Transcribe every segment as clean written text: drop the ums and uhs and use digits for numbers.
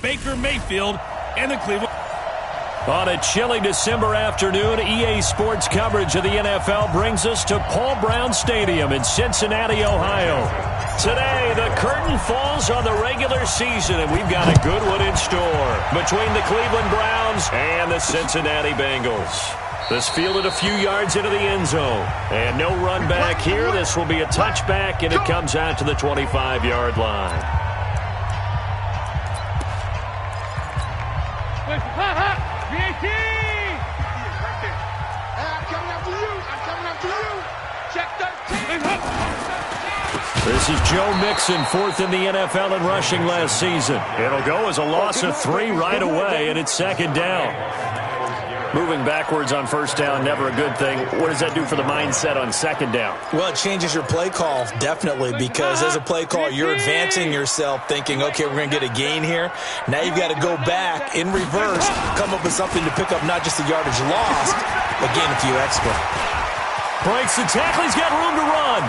Baker Mayfield and the Cleveland. On a chilly December afternoon, EA Sports coverage of the NFL brings us to Paul Brown Stadium in Cincinnati, Ohio. Today, the curtain falls on the regular season, and we've got a good one in store between the Cleveland Browns and the Cincinnati Bengals. This fielded a few yards into the end zone. And no run back here. This will be a touchback, and it comes out to the 25-yard line. This is Joe Mixon, fourth in the NFL in rushing last season. It'll go as a loss of 3 right away, and it's second down. Moving backwards on first down, never a good thing. What does that do for the mindset on second down? Well, it changes your play call, definitely, because as a play call, you're advancing yourself thinking, okay, we're going to get a gain here. Now you've got to go back in reverse, come up with something to pick up not just the yardage lost, but gain a few extra. Breaks the tackle. He's got room to run.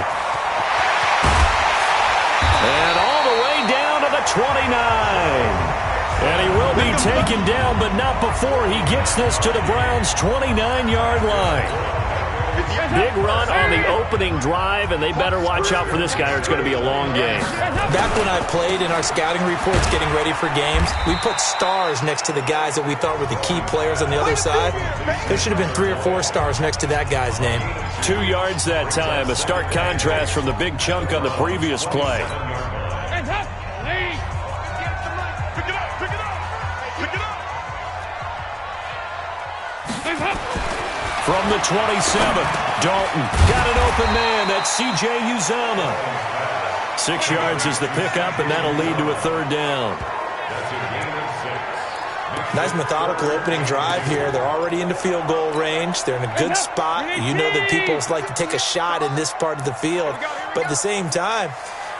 And all the way down to the 29. And he will be taken down, but not before he gets this to the Browns' 29-yard line. Big run on the opening drive, and they better watch out for this guy or it's going to be a long game. Back when I played in our scouting reports getting ready for games, we put stars next to the guys that we thought were the key players on the other side. There should have been 3 or 4 stars next to that guy's name. 2 yards that time, a stark contrast from the big chunk on the previous play. From the 27, Dalton got an open man. That's C.J. Uzomah. 6 yards is the pickup, and that'll lead to a third down. Nice methodical opening drive here. They're already into field goal range. They're in a good spot. You know that people like to take a shot in this part of the field. But at the same time,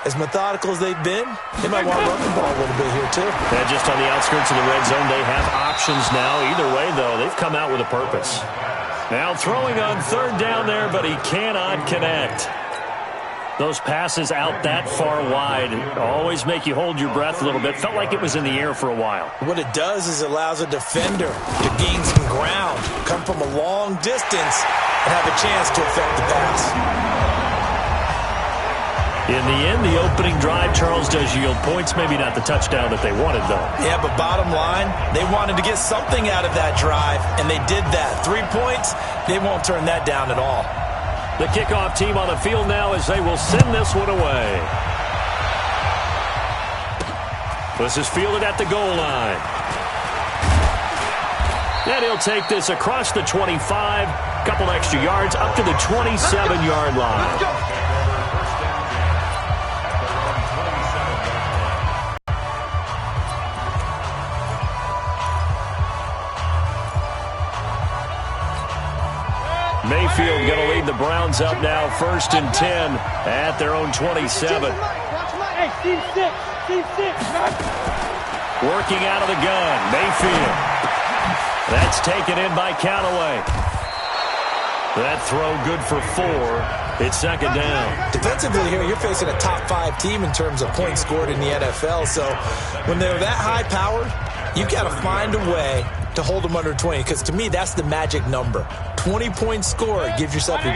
as methodical as they've been, they might want to run the ball a little bit here, too. Yeah, just on the outskirts of the red zone, they have options now. Either way, though, they've come out with a purpose. Now throwing on third down there, but he cannot connect. Those passes out that far wide always make you hold your breath a little bit. Felt like it was in the air for a while. What it does is it allows a defender to gain some ground, come from a long distance, and have a chance to affect the pass. In the end, the opening drive, Charles, does yield points. Maybe not the touchdown that they wanted, though. Yeah, but bottom line, they wanted to get something out of that drive, and they did that. 3 points, they won't turn that down at all. The kickoff team on the field now as they will send this one away. This is fielded at the goal line. And he'll take this across the 25, couple extra yards, up to the 27-yard line. Mayfield going to lead the Browns up now, 1st and 10 at their own 27. Working out of the gun, Mayfield. That's taken in by Callaway. That throw good for 4. It's second down. Defensively here, you're facing a top 5 team in terms of points scored in the NFL. So when they're that high-powered, you've got to find a way to hold them under 20, because to me, that's the magic number. 20 points scored, you give yourself your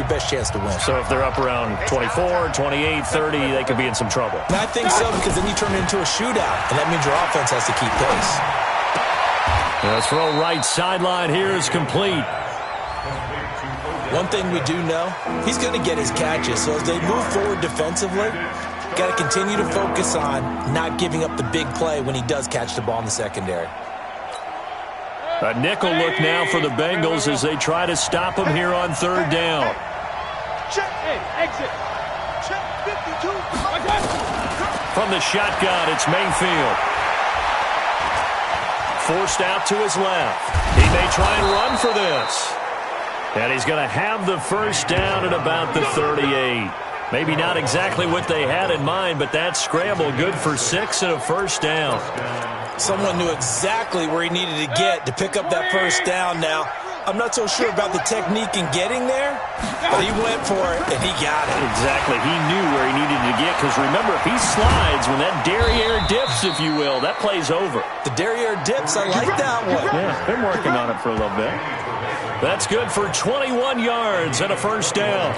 best chance to win. So if they're up around 24, 28, 30, they could be in some trouble. And I think so, because then you turn it into a shootout, and that means your offense has to keep pace. The throw right sideline here is complete. One thing we do know, he's going to get his catches. So as they move forward defensively, got to continue to focus on not giving up the big play when he does catch the ball in the secondary. A nickel look now for the Bengals as they try to stop him here on third down. Check, exit. Check 52. From the shotgun, it's Mayfield. Forced out to his left. He may try and run for this. And he's going to have the first down at about the 38. Maybe not exactly what they had in mind, but that scramble good for 6 and a first down. Someone knew exactly where he needed to get to pick up that first down now. I'm not so sure about the technique in getting there, but he went for it, and he got it. Exactly. He knew where he needed to get, because remember, if he slides, when that derriere dips, if you will, that play's over. The derriere dips, I like that one. Yeah, been working on it for a little bit. That's good for 21 yards and a first down.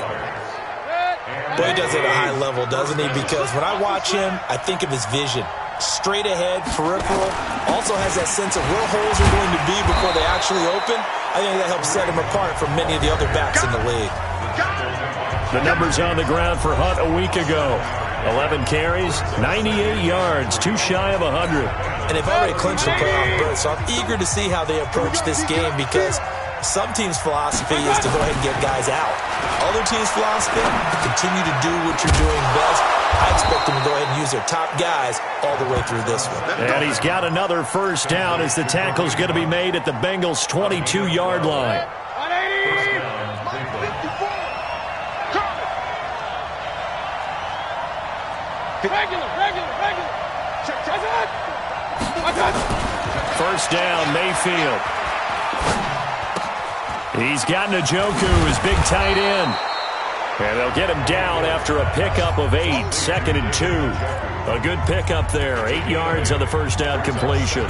Boy, he does it at a high level, doesn't he? Because when I watch him, I think of his vision. Straight ahead, peripheral, also has that sense of where holes are going to be before they actually open. I think that helps set him apart from many of the other backs in the league. The numbers on the ground for Hunt a week ago. 11 carries, 98 yards, too shy of 100. And they've already clinched the playoff berth, so I'm eager to see how they approach this game, because some teams' philosophy is to go ahead and get guys out. Other teams' philosophy, continue to do what you're doing best. I expect them to go ahead and use their top guys all the way through this one. And he's got another first down as the tackle's going to be made at the Bengals' 22-yard line. 180. 54. Regular. Check. First down, Mayfield. He's got Njoku, his big tight end. And they'll get him down after a pickup of 8, 2nd and 2. A good pickup there, 8 yards on the first down completion.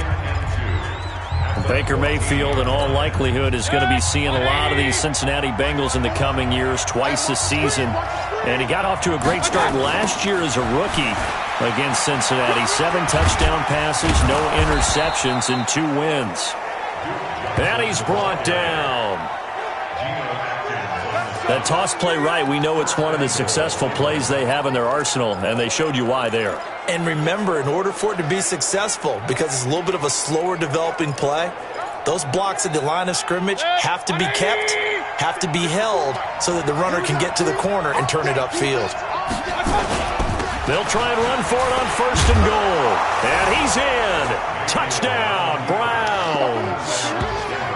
Baker Mayfield, in all likelihood, is going to be seeing a lot of these Cincinnati Bengals in the coming years, twice a season. And he got off to a great start last year as a rookie against Cincinnati. 7 touchdown passes, no interceptions, and 2 wins. And he's brought down. That toss play right, we know it's one of the successful plays they have in their arsenal, and they showed you why there. And remember, in order for it to be successful, because it's a little bit of a slower developing play, those blocks at the line of scrimmage have to be kept, have to be held, so that the runner can get to the corner and turn it upfield. They'll try and run for it on 1st and goal. And he's in. Touchdown, Browns.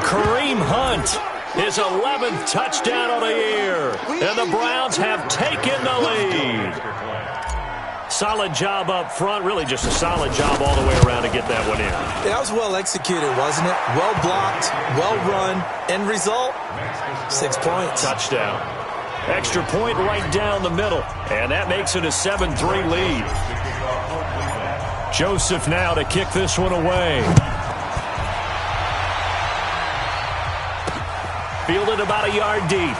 Kareem Hunt, his 11th touchdown of the year. And the Browns have taken the lead. Solid job up front. Really just a solid job all the way around to get that one in. That was well executed, wasn't it? Well blocked, well run. End result, 6 points. Touchdown. Extra point right down the middle. And that makes it a 7-3 lead. Joseph now to kick this one away. Fielded about a yard deep.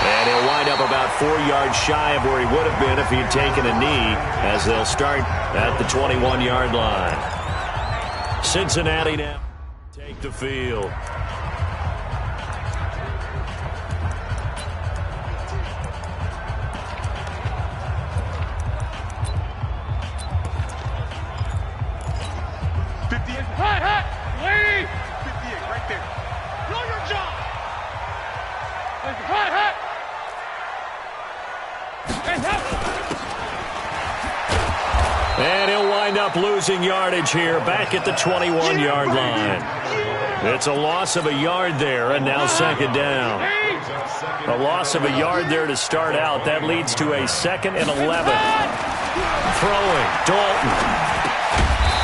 And he'll wind up about 4 yards shy of where he would have been if he had taken a knee, as they'll start at the 21-yard line. Cincinnati now take the field. Lady! 58, right there. Know your job! And he'll wind up losing yardage here, back at the 21-yard line. It's a loss of a yard there, and now 2nd down. A loss of a yard there to start out. That leads to a 2nd and 11. Throwing, Dalton.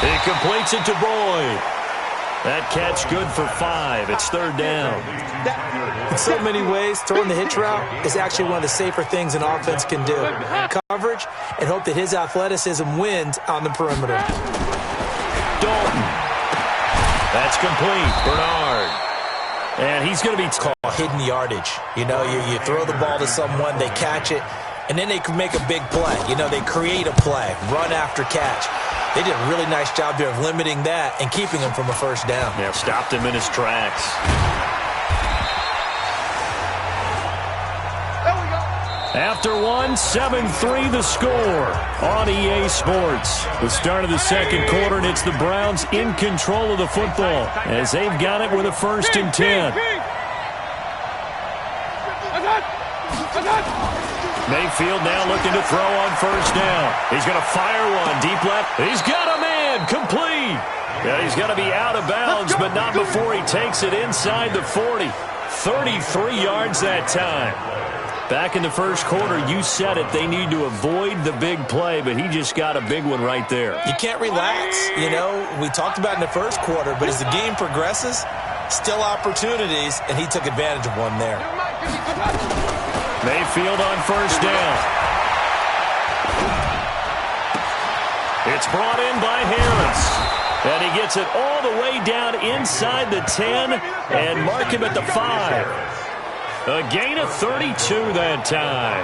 He completes it to Boyd. That catch good for 5. It's 3rd down. In so many ways, throwing the hitch route is actually one of the safer things an offense can do. Coverage, and hope that his athleticism wins on the perimeter. Dalton. That's complete. Bernard. And he's going to be called hidden yardage. You know, you throw the ball to someone, they catch it, and then they can make a big play. You know, they create a play, run after catch. They did a really nice job there of limiting that and keeping him from a first down. Yeah, stopped him in his tracks. There we go. After one, 7-3 the score on EA Sports. The start of the second quarter, and it's the Browns in control of the football as they've got it with a 1st and 10. Mayfield now looking to throw on 1st down. He's going to fire one deep left. He's got a man complete. Yeah, he's going to be out of bounds, but not before he takes it inside the 40. 33 yards that time. Back in the first quarter, you said it, they need to avoid the big play, but he just got a big one right there. You can't relax. You know, we talked about in the first quarter, but as the game progresses, Still opportunities, and he took advantage of one there. Mayfield on first down. It's brought in by Harris. And he gets it all the way down inside the 10 and mark him at the 5. A gain of 32 that time.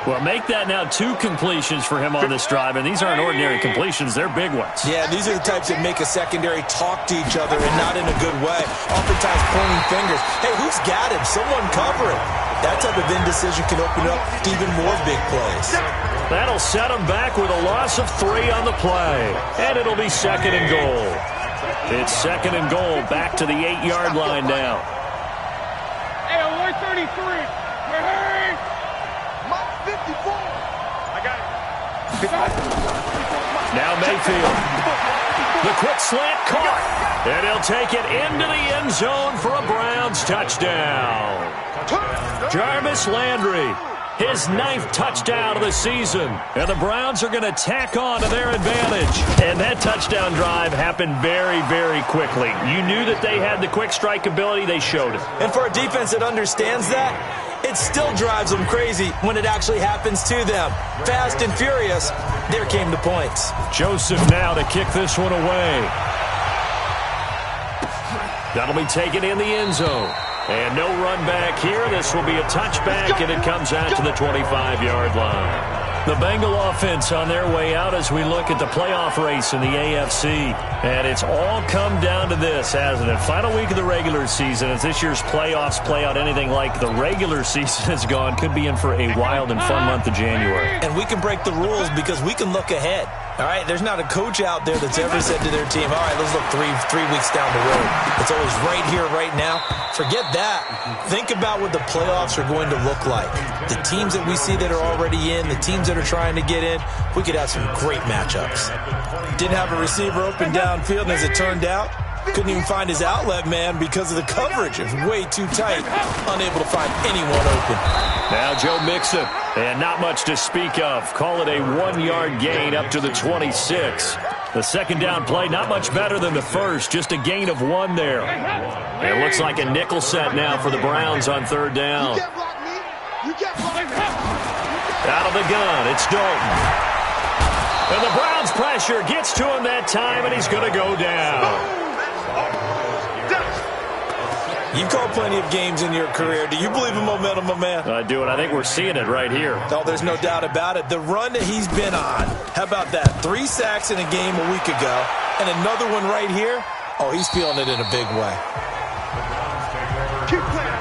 Well, make that now 2 completions for him on this drive, and these aren't ordinary completions. They're big ones. Yeah, these are the types that make a secondary talk to each other and not in a good way. Oftentimes pointing fingers. Hey, who's got him? Someone cover it. That type of indecision can open up to even more big plays. That'll set him back with a loss of 3 on the play, and it'll be 2nd and goal. It's 2nd and goal, back to the 8-yard line now. Hey, 133. Hey, Mike 54. I got it. Now Mayfield. The quick slant caught. And he'll take it into the end zone for a Browns touchdown. Jarvis Landry. His 9th touchdown of the season. And the Browns are going to tack on to their advantage. And that touchdown drive happened very, very quickly. You knew that they had the quick strike ability. They showed it. And for a defense that understands that, it still drives them crazy when it actually happens to them. Fast and furious, there came the points. Joseph now to kick this one away. That'll be taken in the end zone. And no run back here. This will be a touchback, and it comes out to the 25-yard line. The Bengal offense on their way out as we look at the playoff race in the AFC. And it's all come down to this, hasn't it? Final week of the regular season. As this year's playoffs play out anything like the regular season has gone, could be in for a wild and fun month of January. And we can break the rules because we can look ahead. All right, there's not a coach out there that's ever said to their team, all right, let's look three weeks down the road. It's always right here, right now. Forget that. Think about what the playoffs are going to look like. The teams that we see that are already in, the teams that are trying to get in, we could have some great matchups. Didn't have a receiver open downfield, and as it turned out, couldn't even find his outlet man because of the coverage. It was way too tight, unable to find anyone open. Now Joe Mixon, and not much to speak of. Call it a 1-yard gain up to the 26. The second down play, not much better than the first, just a gain of 1 there. It looks like a nickel set now for the Browns on third down. Out of the gun, it's Dalton. And the Browns pressure gets to him that time, and he's going to go down. You've called plenty of games in your career. Do you believe in momentum, my man? I do, and I think we're seeing it right here. Oh, there's no doubt about it. The run that he's been on, how about that? 3 sacks in a game a week ago, and another one right here. Oh, he's feeling it in a big way. Keep playing.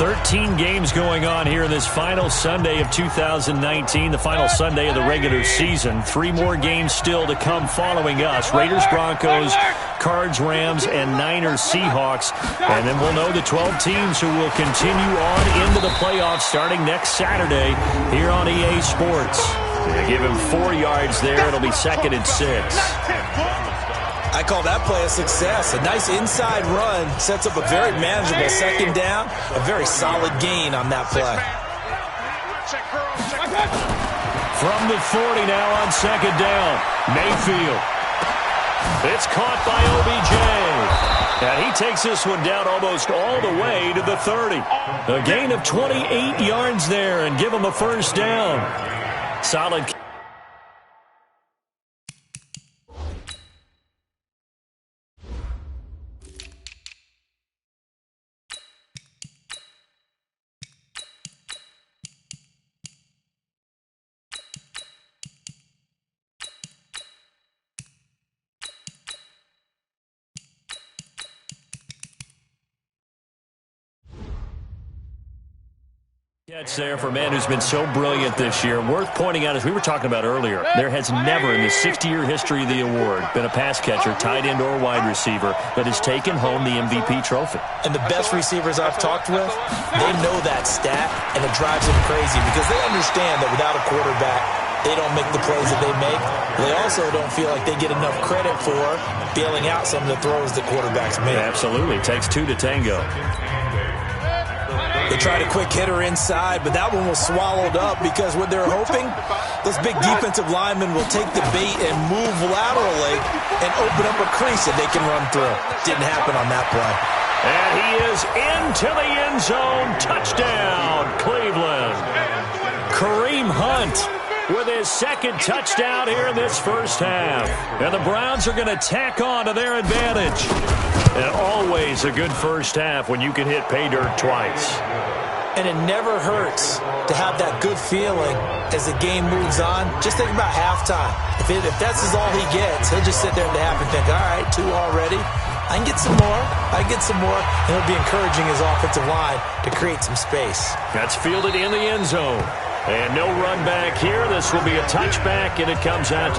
13 games going on here in this final Sunday of 2019, the final Sunday of the regular season. 3 more games still to come following us. Raiders, Broncos, Cards, Rams, and Niners, Seahawks. And then we'll know the 12 teams who will continue on into the playoffs starting next Saturday here on EA Sports. They give him 4 yards there. It'll be 2nd and 6. I call that play a success. A nice inside run sets up a very manageable second down. A very solid gain on that play. From the 40 now on second down. Mayfield. It's caught by OBJ. And he takes this one down almost all the way to the 30. A gain of 28 yards there and give him a first down. Solid. Catch there for a man who's been so brilliant this year. Worth pointing out, as we were talking about earlier, there has never in the 60-year history of the award been a pass catcher, tight end, or wide receiver that has taken home the MVP trophy. And the best receivers I've talked with, they know that stat, and it drives them crazy because they understand that without a quarterback, they don't make the plays that they make. They also don't feel like they get enough credit for bailing out some of the throws that quarterbacks make. Absolutely. It takes 2 to tango. The tried a quick hitter inside, but that one was swallowed up because what they're hoping, those big defensive linemen will take the bait and move laterally and open up a crease that they can run through. Didn't happen on that play. And he is into the end zone. Touchdown, Cleveland. Kareem Hunt with his second touchdown here in this first half. And the Browns are going to tack on to their advantage. And always a good first half when you can hit pay dirt twice. And it never hurts to have that good feeling as the game moves on. Just think about halftime. If that's all he gets, he'll just sit there at the half and think, all right, 2 already. I can get some more. I can get some more. And he'll be encouraging his offensive line to create some space. That's fielded in the end zone. And no run back here. This will be a touchback, and it comes out.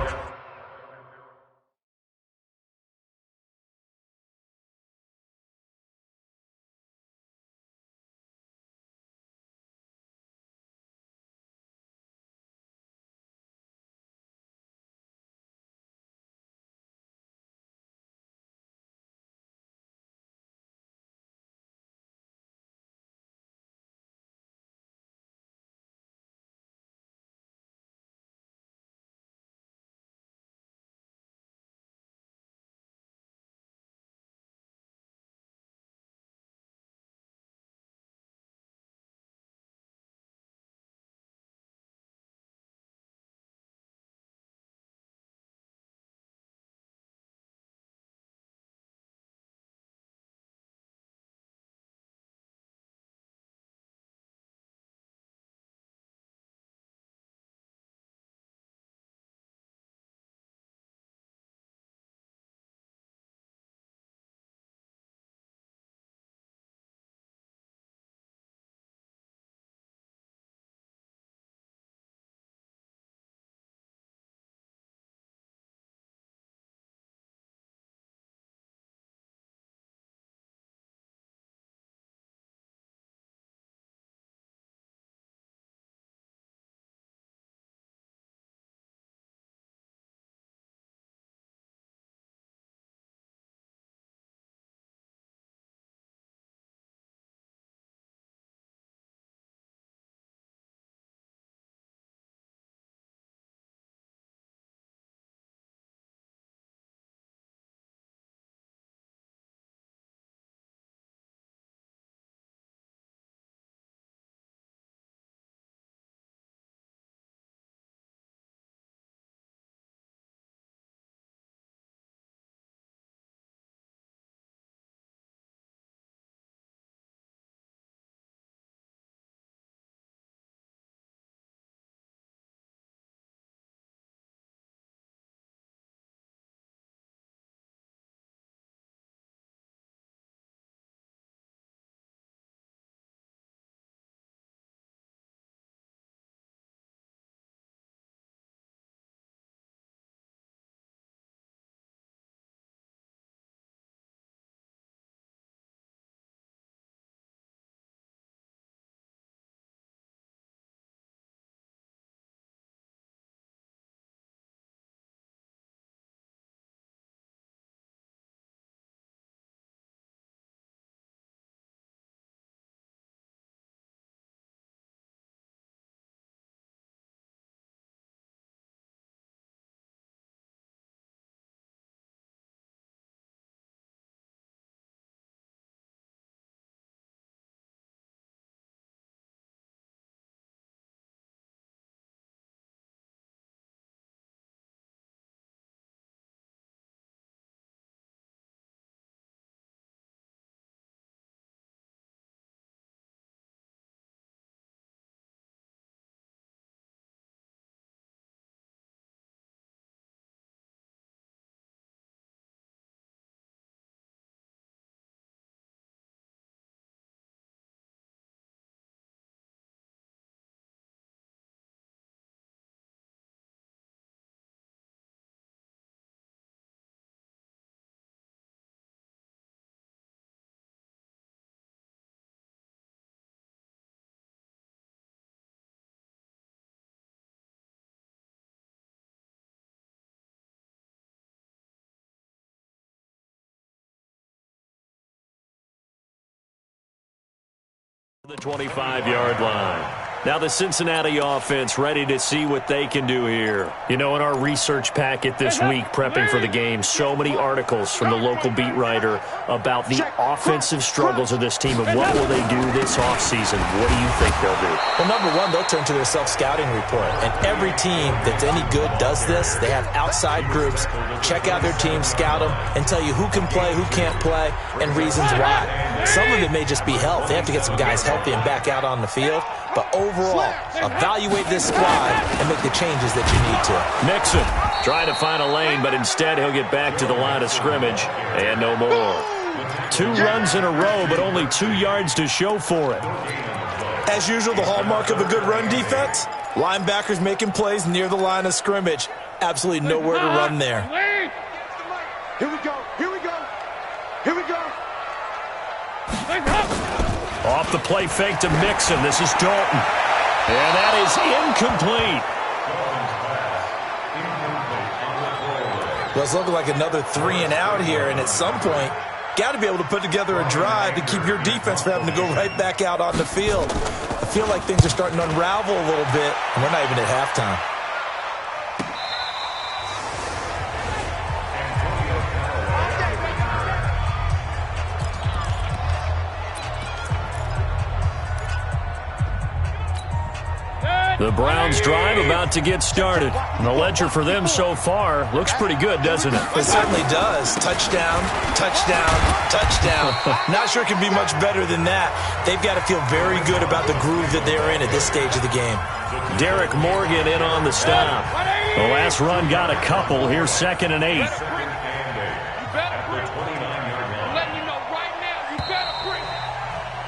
The 25-yard line. Now the Cincinnati offense ready to see what they can do here. You know, in our research packet this week, prepping for the game, so many articles from the local beat writer about the offensive struggles of this team and what will they do this offseason. What do you think they'll do? Well, number one, they'll turn to their self-scouting report. And every team that's any good does this. They have outside groups, check out their team, scout them, and tell you who can play, who can't play, and reasons why. Some of it may just be health. They have to get some guys healthy and back out on the field. But overall, evaluate this squad and make the changes that you need to. Mixon trying to find a lane, but instead he'll get back to the line of scrimmage and no more. 2 runs in a row, but only 2 yards to show for it. As usual, the hallmark of a good run defense, linebackers making plays near the line of scrimmage. Absolutely nowhere to run there. Here we go. Here we go. Here we go. Off the play fake to Mixon. This is Dalton. And that is incomplete. Well, it's looking like another 3 and out here, and at some point, got to be able to put together a drive to keep your defense from having to go right back out on the field. I feel like things are starting to unravel a little bit, and we're not even at halftime. The Browns drive about to get started. And the ledger for them so far looks pretty good, doesn't it? It certainly does. Touchdown, touchdown, touchdown. Not sure it can be much better than that. They've got to feel very good about the groove that they're in at this stage of the game. Derek Morgan in on the stop. The last run got a couple. Here's 2nd and 8.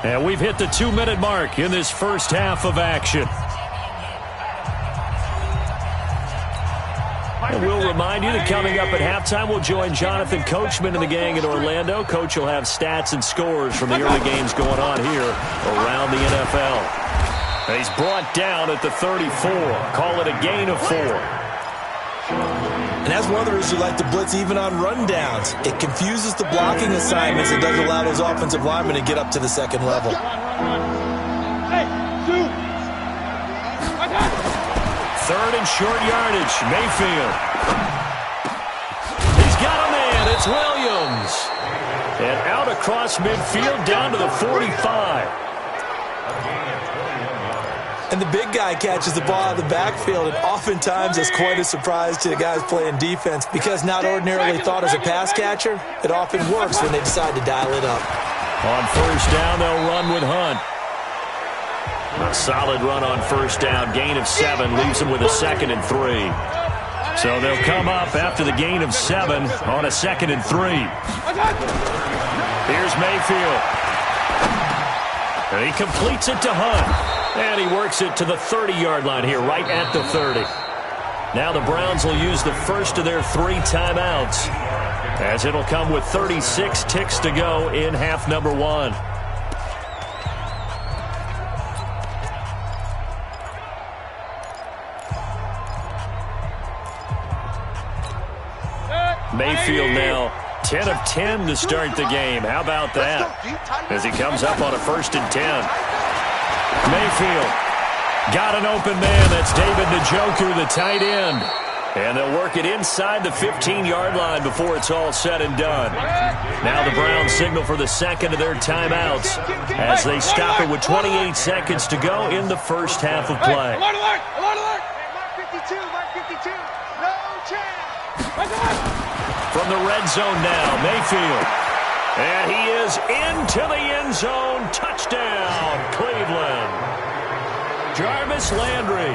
And we've hit the 2-minute mark in this first half of action. And we'll remind you that coming up at halftime, we'll join Jonathan Coachman and the gang in Orlando. Coach will have stats and scores from the early games going on here around the NFL. And he's brought down at the 34. Call it a gain of 4. And that's one of the reasons you like to blitz even on rundowns. It confuses the blocking assignments and doesn't allow those offensive linemen to get up to the second level. Hey, 2. 3rd and short yardage. Mayfield. He's got a man. It's Williams. And out across midfield down to the 45. And the big guy catches the ball out of the backfield, and oftentimes it's quite a surprise to the guys playing defense because not ordinarily thought as a pass catcher, it often works when they decide to dial it up. On 1st down, they'll run with Hunt. A solid run on 1st down. Gain of 7 leaves them with a 2nd and 3. So they'll come up after the gain of 7 on a 2nd and 3. Here's Mayfield. And he completes it to Hunt. And he works it to the 30-yard line here, right at the 30. Now the Browns will use the first of their 3 timeouts, as it'll come with 36 ticks to go in half number 1. Mayfield now 10 of 10 to start the game. How about that? As he comes up on a 1st and 10. Mayfield got an open man. That's David Njoku, the tight end. And they'll work it inside the 15-yard line before it's all said and done. Now the Browns signal for the 2nd of their timeouts as they stop it with 28 seconds to go in the first half of play. Alert, alert, alert, alert. Mark 52, no chance. From the red zone now, Mayfield. And he is into the end zone. Touchdown, Cleveland. Jarvis Landry,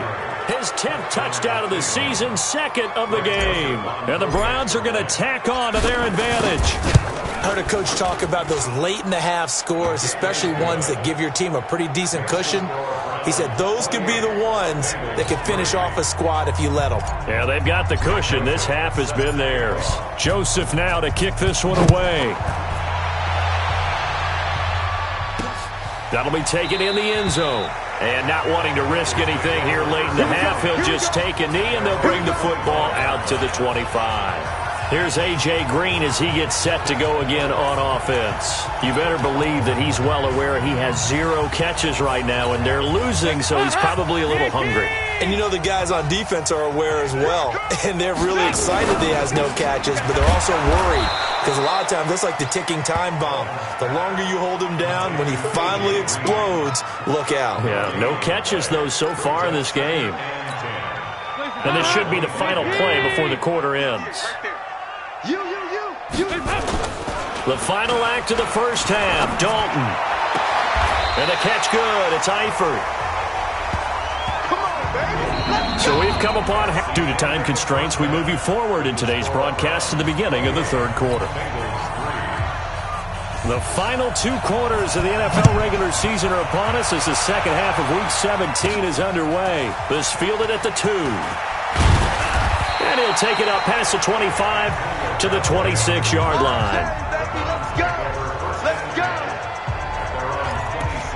his 10th touchdown of the season, 2nd of the game. And the Browns are going to tack on to their advantage. I heard a coach talk about those late-in-the-half scores, especially ones that give your team a pretty decent cushion. He said those could be the ones that could finish off a squad if you let them. Yeah, they've got the cushion. This half has been theirs. Joseph now to kick this one away. That'll be taken in the end zone. And not wanting to risk anything here late in the half, he'll just take a knee, and they'll bring the football out to the 25. Here's A.J. Green as he gets set to go again on offense. You better believe that he's well aware he has 0 catches right now, and they're losing, so he's probably a little hungry. And you know the guys on defense are aware as well, and they're really excited that he has no catches, but they're also worried because a lot of times that's like the ticking time bomb. The longer you hold him down, when he finally explodes, look out. Yeah, no catches, though, so far in this game. And this should be the final play before the quarter ends. The final act of the first half, Dalton. And the catch good, it's Eifert. So we've come upon, due to time constraints, we move you forward in today's broadcast to the beginning of the third quarter. The final 2 quarters of the NFL regular season are upon us as the second half of Week 17 is underway. This fielded at the 2. And he'll take it up past the 25 to the 26-yard line.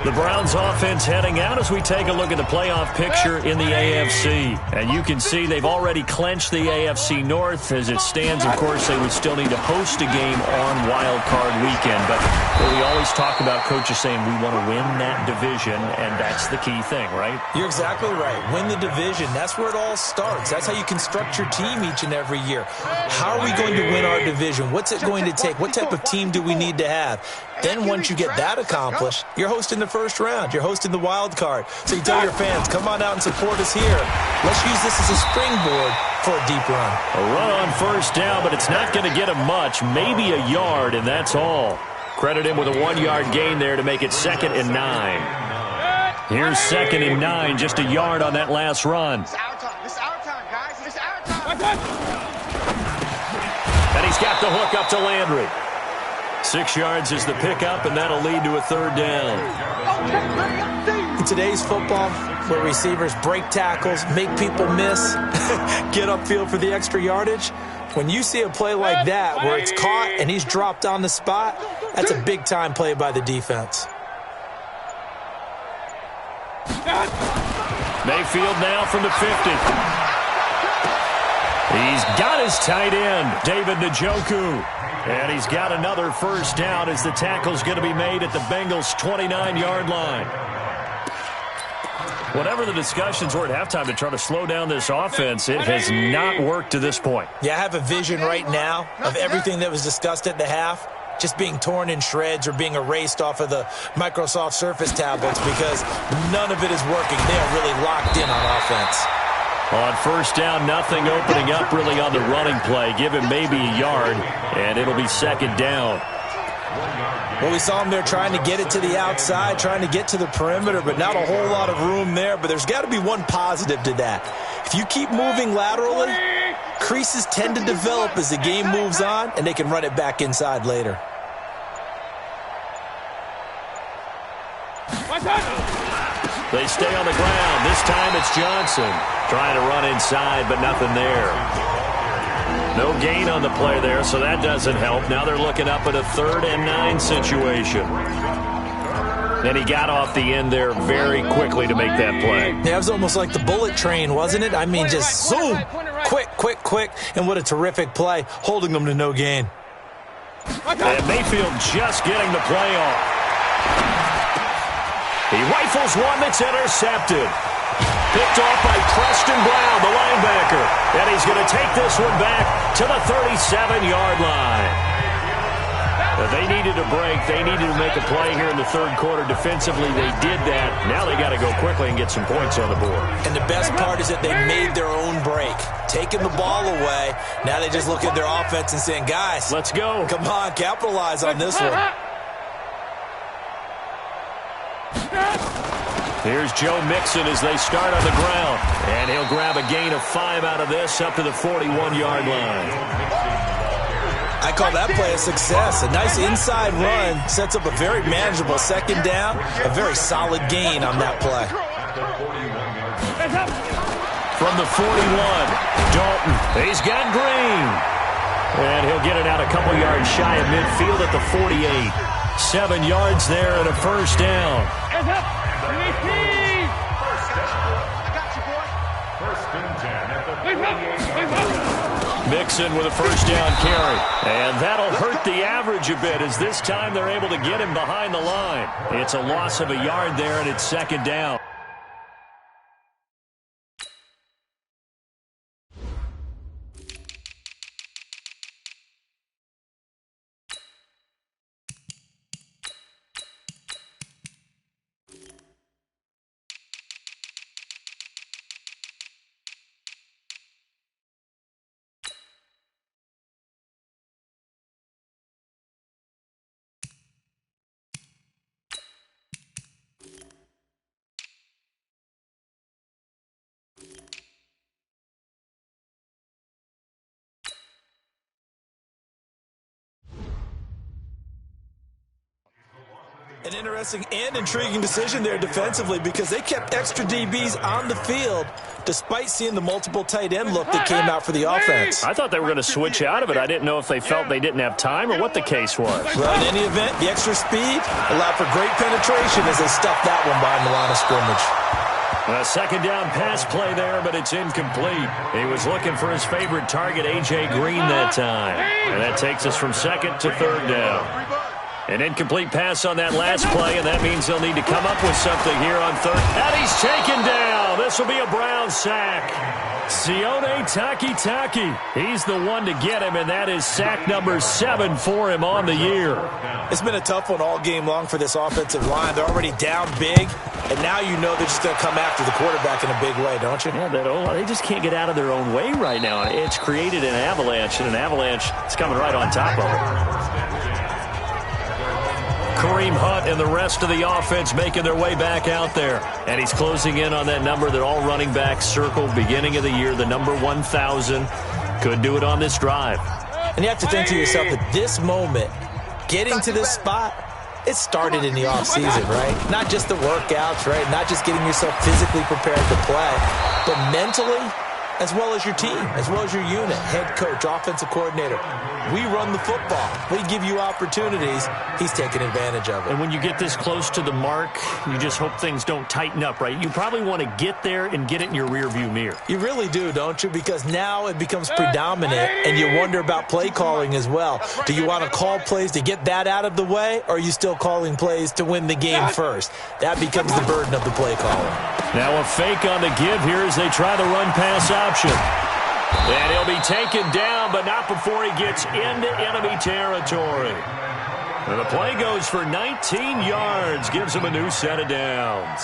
The Browns offense heading out as we take a look at the playoff picture in the AFC. And you can see they've already clinched the AFC North. As it stands, of course, they would still need to host a game on Wild Card Weekend. But we always talk about coaches saying we want to win that division, and that's the key thing, right? You're exactly right. Win the division. That's where it all starts. That's how you construct your team each and every year. How are we going to win our division? What's it going to take? What type of team do we need to have? Then once you get that accomplished, you're hosting the first round. You're hosting the wild card. So you tell your fans, come on out and support us here. Let's use this as a springboard for a deep run. A run on first down, but it's not going to get him much. Maybe a yard, and that's all. Credit him with a 1-yard gain there to make it 2nd and 9. Here's 2nd and 9, just a yard on that last run. It's our time. It's our time, guys. It's our time. And he's got the hook up to Landry. 6 yards is the pickup, and that'll lead to a 3rd down. In today's football, where receivers break tackles, make people miss, get upfield for the extra yardage, when you see a play like that where it's caught and he's dropped on the spot, that's a big-time play by the defense. Mayfield now from the 50. He's got his tight end, David Njoku. And he's got another first down as the tackle's going to be made at the Bengals' 29-yard line. Whatever the discussions were at halftime to try to slow down this offense, it has not worked to this point. Yeah, I have a vision right now of everything that was discussed at the half just being torn in shreds or being erased off of the Microsoft Surface tablets because none of it is working. They are really locked in on offense. On first down, nothing opening up really on the running play. Give him maybe a yard, and it'll be 2nd down. Well, we saw him there trying to get it to the outside, trying to get to the perimeter, but not a whole lot of room there. But there's got to be one positive to that. If you keep moving laterally, creases tend to develop as the game moves on, and they can run it back inside later. They stay on the ground. This time it's Johnson trying to run inside, but nothing there. No gain on the play there, so that doesn't help. Now they're looking up at a 3rd and 9 situation. And he got off the end there very quickly to make that play. Yeah, it was almost like the bullet train, wasn't it? I mean, just zoom, quick, quick, quick, and what a terrific play, holding them to no gain. And Mayfield just getting the play off. He rifles one that's intercepted. Picked off by Preston Brown, the linebacker. And he's going to take this one back to the 37-yard line. They needed a break. They needed to make a play here in the third quarter. Defensively, they did that. Now they got to go quickly and get some points on the board. And the best part is that they made their own break. Taking the ball away. Now they just look at their offense and saying, guys, let's go. Come on, capitalize on this one. Here's Joe Mixon as they start on the ground. And he'll grab a gain of 5 out of this up to the 41-yard line. I call that play a success. A nice inside run sets up a very manageable 2nd down. A very solid gain on that play. From the 41, Dalton. He's got Green. And he'll get it out a couple yards shy of midfield at the 48. 7 yards there and a first down. Mixon with a first down carry. And that'll hurt the average a bit as this time they're able to get him behind the line. It's a loss of a yard there, and it's second down. An interesting and intriguing decision there defensively because they kept extra DBs on the field despite seeing the multiple tight end look that came out for the offense. I thought they were going to switch out of it. I didn't know if they felt they didn't have time or what the case was. Well, in any event, the extra speed allowed for great penetration as they stuffed that one behind the line of scrimmage. A second down pass play there, but it's incomplete. He was looking for his favorite target, A.J. Green, that time. And that takes us from second to third down. An incomplete pass on that last play, and that means they'll need to come up with something here on third. And he's taken down. This will be a Brown sack. Sione Takitaki. He's the one to get him, and that is sack number 7 for him on the year. It's been a tough one all game long for this offensive line. They're already down big, and now you know they're just going to come after the quarterback in a big way, don't you? Yeah, they just can't get out of their own way right now. It's created an avalanche, and an avalanche is coming right on top of it. Kareem Hunt and the rest of the offense making their way back out there. And he's closing in on that number that all running backs circled beginning of the year, the number 1,000. Could do it on this drive. And you have to think to yourself that this moment, getting to this spot, it started in the offseason, right? Not just the workouts, right? Not just getting yourself physically prepared to play, but mentally, as well as your team, as well as your unit, head coach, offensive coordinator. We run the football. We give you opportunities. He's taking advantage of it. And when you get this close to the mark, you just hope things don't tighten up, right? You probably want to get there and get it in your rearview mirror. You really do, don't you? Because now it becomes predominant, and you wonder about play calling as well. Do you want to call plays to get that out of the way, or are you still calling plays to win the game first? That becomes the burden of the play caller. Now a fake on the give here as they try the run-pass option. And he'll be taken down, but not before he gets into enemy territory. And the play goes for 19 yards, gives him a new set of downs.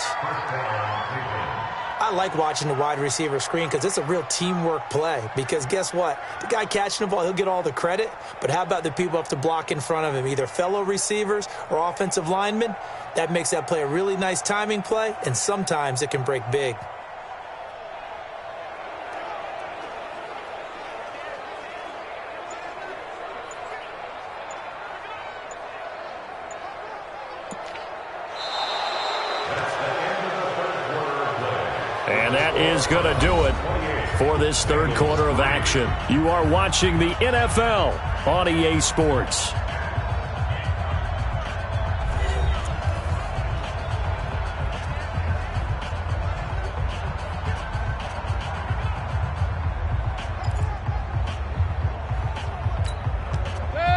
I like watching the wide receiver screen because it's a real teamwork play. Because guess what? The guy catching the ball, he'll get all the credit. But how about the people up to block in front of him, either fellow receivers or offensive linemen? That makes that play a really nice timing play, and sometimes it can break big. And that is going to do it for this third quarter of action. You are watching the NFL on EA Sports.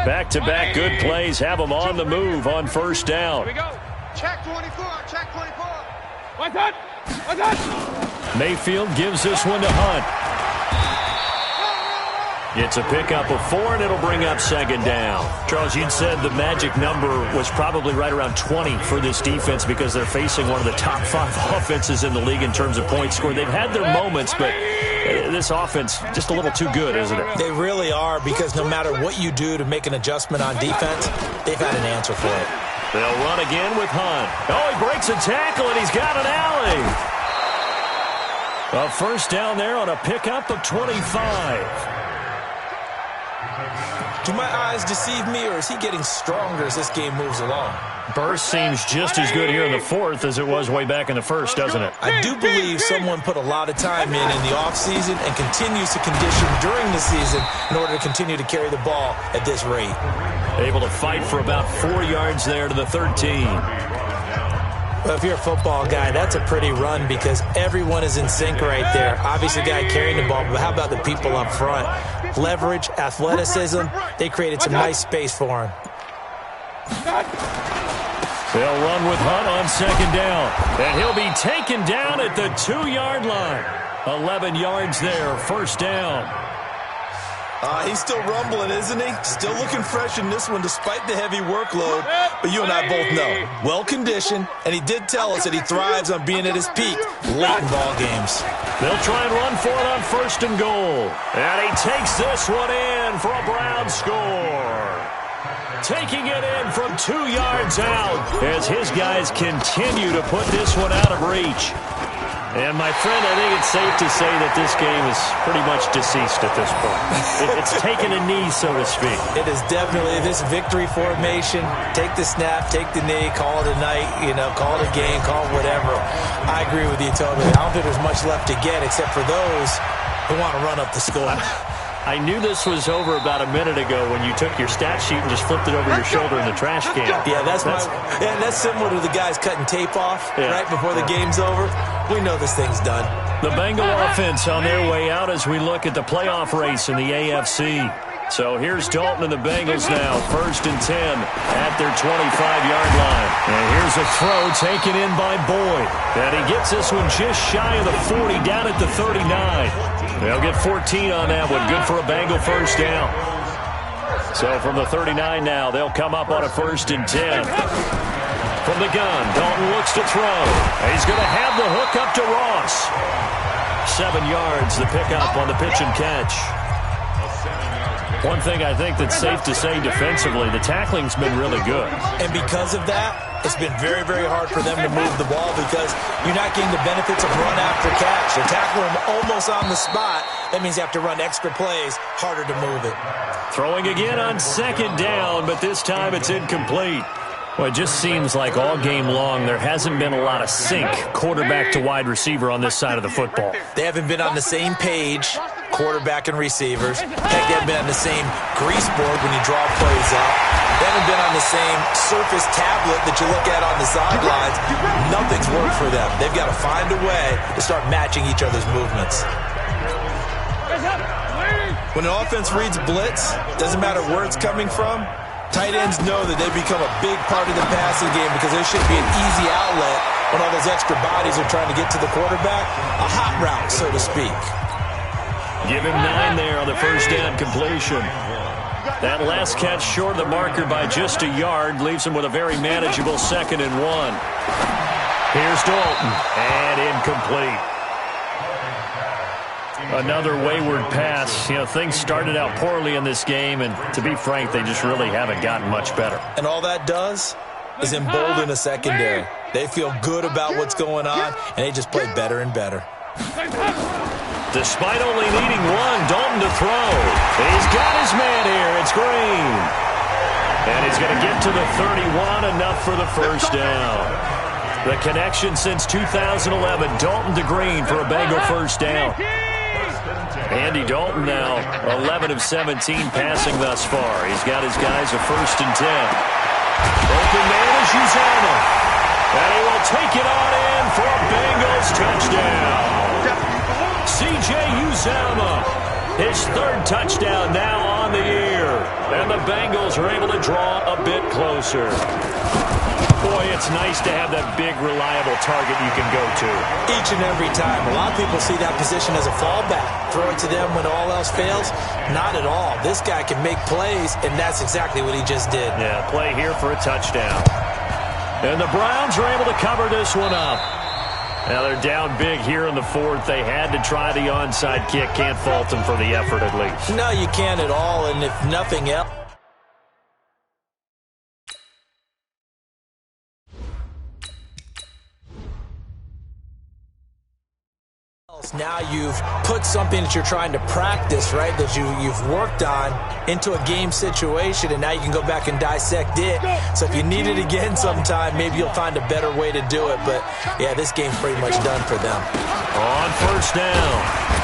Back-to-back good plays have them on the move on first down. Here we go. Check 24. Check 24. What's that? What's that? Mayfield gives this one to Hunt. It's a pickup of 4, and it'll bring up second down. Charles, you'd said the magic number was probably right around 20 for this defense because they're facing one of the top 5 offenses in the league in terms of points scored. They've had their moments, but this offense just a little too good, isn't it? They really are, because no matter what you do to make an adjustment on defense, they've had an answer for it. They'll run again with Hunt. Oh, he breaks a tackle, and he's got an alley. A first down there on a pickup of 25. Do my eyes deceive me, or is he getting stronger as this game moves along? Burst seems just as good here in the fourth as it was way back in the first, doesn't it? I do believe someone put a lot of time in the offseason and continues to condition during the season in order to continue to carry the ball at this rate. Able to fight for about 4 yards there to the 13. Well, if you're a football guy, that's a pretty run because everyone is in sync right there. Obviously, the guy carrying the ball, but how about the people up front? Leverage, athleticism, they created some nice space for him. They'll run with Hunt on second down. And he'll be taken down at the 2-yard line. 11 yards there, first down. He's still rumbling, isn't he? Still looking fresh in this one despite the heavy workload. But you and I both know, well-conditioned, and he did tell us that he thrives on being at his peak late in ball games. They'll try and run for it on first and goal. And he takes this one in for a Brown score. Taking it in from 2 yards out as his guys continue to put this one out of reach. And, my friend, I think it's safe to say that this game is pretty much deceased at this point. It's taken a knee, so to speak. It is definitely this victory formation. Take the snap, take the knee, call it a night, call it a game, call it whatever. I agree with you totally. I don't think there's much left to get except for those who want to run up the score. I knew this was over about a minute ago when you took your stat sheet and just flipped it over your shoulder in the trash can. Yeah, that's similar to the guys cutting tape off right before the game's over. We know this thing's done. The Bengal offense on their way out as we look at the playoff race in the AFC. So here's Dalton and the Bengals now, 1st and 10 at their 25-yard line. And here's a throw taken in by Boyd. And he gets this one just shy of the 40, down at the 39. They'll get 14 on that one. Good for a Bengal first down. So from the 39 now, they'll come up on a 1st and 10. From the gun, Dalton looks to throw. He's going to have the hook up to Ross. 7 yards, the pickup on the pitch and catch. One thing I think that's safe to say defensively, the tackling's been really good. And because of that, it's been very, very hard for them to move the ball because you're not getting the benefits of run after catch. They're tackling them almost on the spot. That means you have to run extra plays, harder to move it. Throwing again on second down, but this time it's incomplete. Well, it just seems like all game long there hasn't been a lot of sync quarterback to wide receiver on this side of the football. They haven't been on the same page, quarterback and receivers. Heck, they haven't been on the same grease board when you draw plays up. They haven't been on the same surface tablet that you look at on the sidelines. Nothing's worked for them. They've got to find a way to start matching each other's movements. When an offense reads blitz, doesn't matter where it's coming from, tight ends know that they've become a big part of the passing game because there should be an easy outlet when all those extra bodies are trying to get to the quarterback. A hot route, so to speak. Give him 9 there on the first down completion. That last catch short of the marker by just a yard leaves him with a very manageable 2nd and 1. Here's Dalton, and incomplete. Another wayward pass. Things started out poorly in this game, and to be frank, they just really haven't gotten much better. And all that does is embolden a secondary. They feel good about what's going on, and they just play better and better. Despite only needing one, Dalton to throw. He's got his man here. It's Green. And he's going to get to the 31, enough for the first down. The connection since 2011, Dalton to Green for a Bengal first down. Andy Dalton now 11 of 17 passing thus far. He's got his guys a 1st and 10. Open man is Uzama. And he will take it on in for a Bengals touchdown. C.J. Uzama, his 3rd touchdown now on the year. And the Bengals are able to draw a bit closer. Boy, it's nice to have that big, reliable target you can go to. Each and every time. A lot of people see that position as a fallback. Throw it to them when all else fails. Not at all. This guy can make plays, and that's exactly what he just did. Yeah, play here for a touchdown. And the Browns are able to cover this one up. Now they're down big here in the 4th. They had to try the onside kick. Can't fault them for the effort at least. No, you can't at all, and if nothing else, now you've put something that you're trying to practice, right, that you've worked on into a game situation, and now you can go back and dissect it. So if you need it again sometime, maybe you'll find a better way to do it. But, yeah, this game's pretty much done for them. On first down,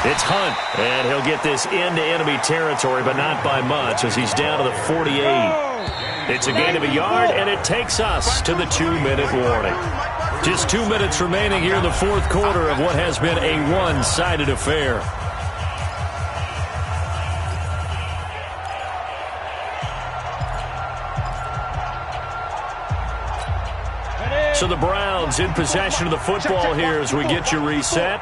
it's Hunt, and he'll get this into enemy territory, but not by much as he's down to the 48. It's a gain of a yard, and it takes us to the 2-minute warning. Just 2 minutes remaining here in the fourth quarter of what has been a one-sided affair. So the Browns in possession of the football here as we get you reset.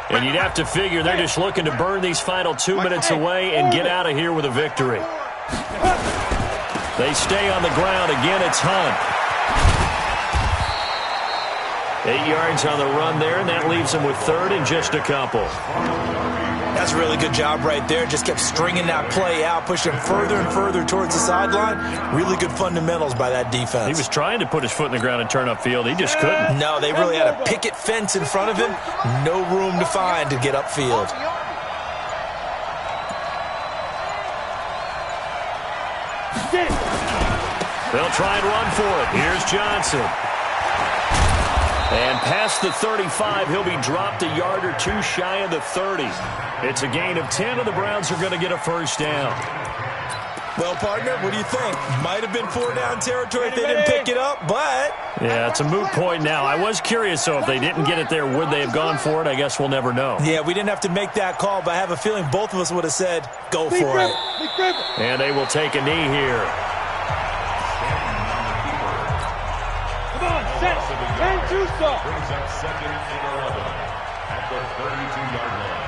And you'd have to figure they're just looking to burn these final 2 minutes away and get out of here with a victory. They stay on the ground. Again, it's Hunt. 8 yards on the run there, and that leaves them with third and just a couple. That's a really good job right there. Just kept stringing that play out, pushing him further and further towards the sideline. Really good fundamentals by that defense. He was trying to put his foot in the ground and turn upfield. He just couldn't. No, they really had a picket fence in front of him. No room to find to get upfield. They'll try and run for it. Here's Johnson. And past the 35, he'll be dropped a yard or two shy of the 30. It's a gain of 10, and the Browns are going to get a first down. Well, partner, what do you think? Might have been 4-down territory if they didn't pick it up, but... Yeah, it's a moot point now. I was curious, so if they didn't get it there, would they have gone for it? I guess we'll never know. Yeah, we didn't have to make that call, but I have a feeling both of us would have said, go for it. And they will take a knee here. Come on, set. And do so. Brings up second and 11 at the 32-yard line.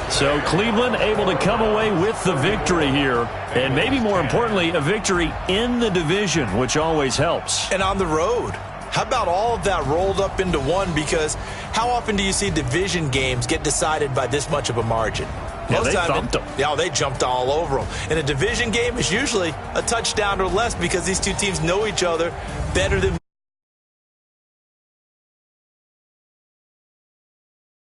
So Cleveland able to come away with the victory here. And maybe more importantly, a victory in the division, which always helps. And on the road. How about all of that rolled up into one? Because how often do you see division games get decided by this much of a margin? Yeah, they thumped them. Yeah, they jumped all over them. And a division game is usually a touchdown or less because these two teams know each other better than